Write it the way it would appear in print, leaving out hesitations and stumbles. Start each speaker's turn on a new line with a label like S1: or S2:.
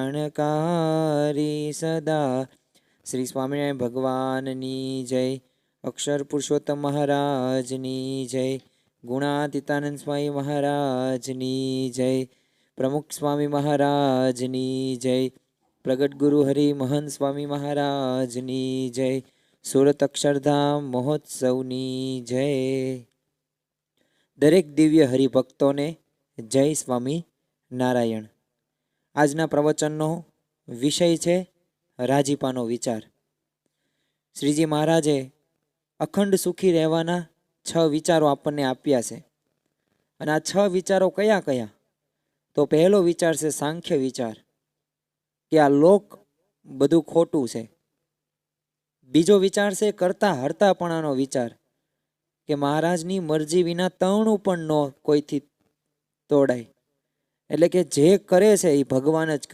S1: કલ્યાણકારી સદા. શ્રી સ્વામિનારાયણ ભગવાનની જય. અક્ષર પુરુષોત્તમ મહારાજની જય. ગુણાતીતાનંદ સ્વામી મહારાજની જય. પ્રમુખ સ્વામી મહારાજની જય. પ્રગટ ગુરુ હરિ મહંત સ્વામી મહારાજની જય. સુરત અક્ષરધામ મહોત્સવની જય. દરેક દિવ્ય હરિભક્તોને જય સ્વામી નારાયણ. આજના પ્રવચનનો વિષય છે રાજીપાનો વિચાર. શ્રીજી મહારાજે અખંડ સુખી રહેવાના 6 વિચારો આપણને આપ્યા છે. અને આ 6 વિચારો કયા કયા? તો પહેલો વિચાર છે સાંખ્ય વિચાર, કે આ લોક બધું ખોટું છે. બીજો વિચાર છે કરતા હરતાપણાનો વિચાર, કે મહારાજની મરજી વિના તણું પણ ન કોઈથી તોડાય. એટલે કે જે કરે છે એ ભગવાન જ કરે.